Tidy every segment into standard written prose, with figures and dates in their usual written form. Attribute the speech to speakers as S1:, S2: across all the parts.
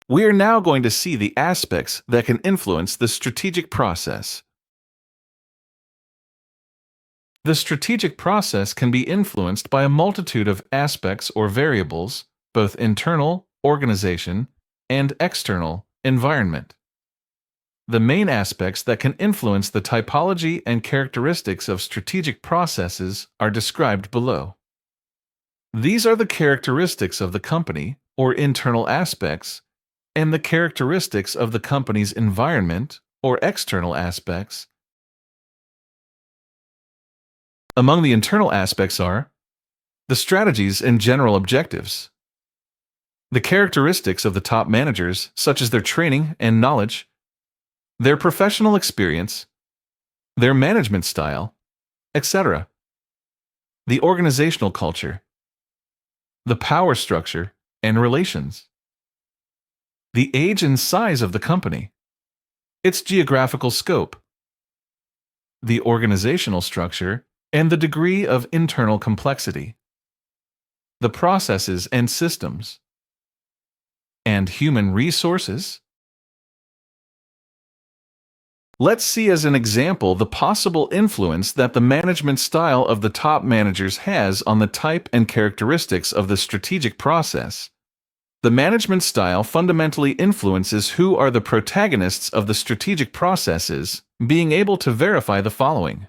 S1: We are now going to see the aspects that can influence the strategic process. The strategic process can be influenced by a multitude of aspects or variables, both internal, organization, and external, environment. The main aspects that can influence the typology and characteristics of strategic processes are described below. These are the characteristics of the company, or internal aspects, and the characteristics of the company's environment, or external aspects. Among the internal aspects are the strategies and general objectives, the characteristics of the top managers, such as their training and knowledge, their professional experience, their management style, etc., the organizational culture, the power structure and relations, the age and size of the company, its geographical scope, the organizational structure, and the degree of internal complexity, the processes and systems, and human resources. Let's see as an example the possible influence that the management style of the top managers has on the type and characteristics of the strategic process. The management style fundamentally influences who are the protagonists of the strategic processes, being able to verify the following.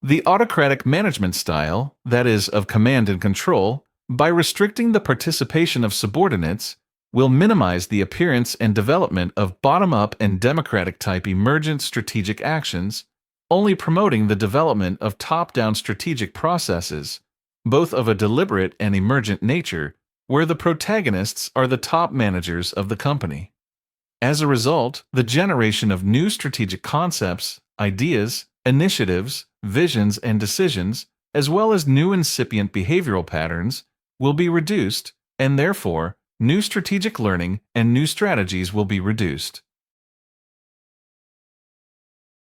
S1: The autocratic management style, that is, of command and control, by restricting the participation of subordinates, will minimize the appearance and development of bottom-up and democratic-type emergent strategic actions, only promoting the development of top-down strategic processes, both of a deliberate and emergent nature, where the protagonists are the top managers of the company. As a result, the generation of new strategic concepts, ideas, initiatives, visions, and decisions, as well as new incipient behavioral patterns, will be reduced, and therefore, new strategic learning and new strategies will be reduced.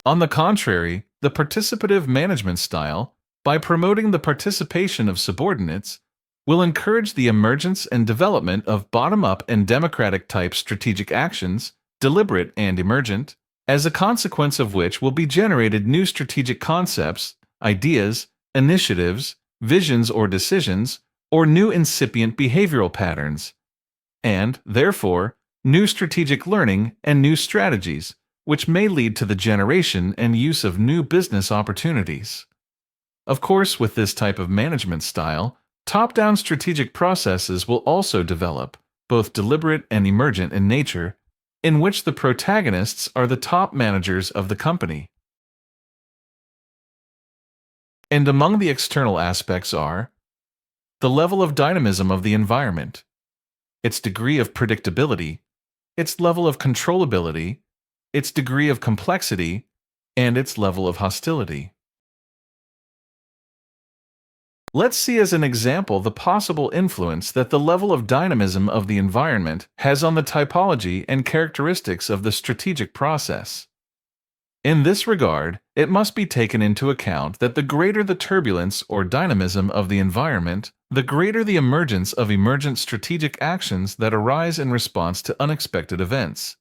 S1: On the contrary, the participative management style, by promoting the participation of subordinates, will encourage the emergence and development of bottom-up and democratic-type strategic actions, deliberate and emergent, as a consequence of which will be generated new strategic concepts, ideas, initiatives, visions or decisions, or new incipient behavioral patterns, and, therefore, new strategic learning and new strategies, which may lead to the generation and use of new business opportunities. Of course, with this type of management style, top-down strategic processes will also develop, both deliberate and emergent in nature, in which the protagonists are the top managers of the company. And among the external aspects are the level of dynamism of the environment, its degree of predictability, its level of controllability, its degree of complexity, and its level of hostility. Let's see as an example the possible influence that the level of dynamism of the environment has on the typology and characteristics of the strategic process. In this regard, it must be taken into account that the greater the turbulence or dynamism of the environment, the greater the emergence of emergent strategic actions that arise in response to unexpected events.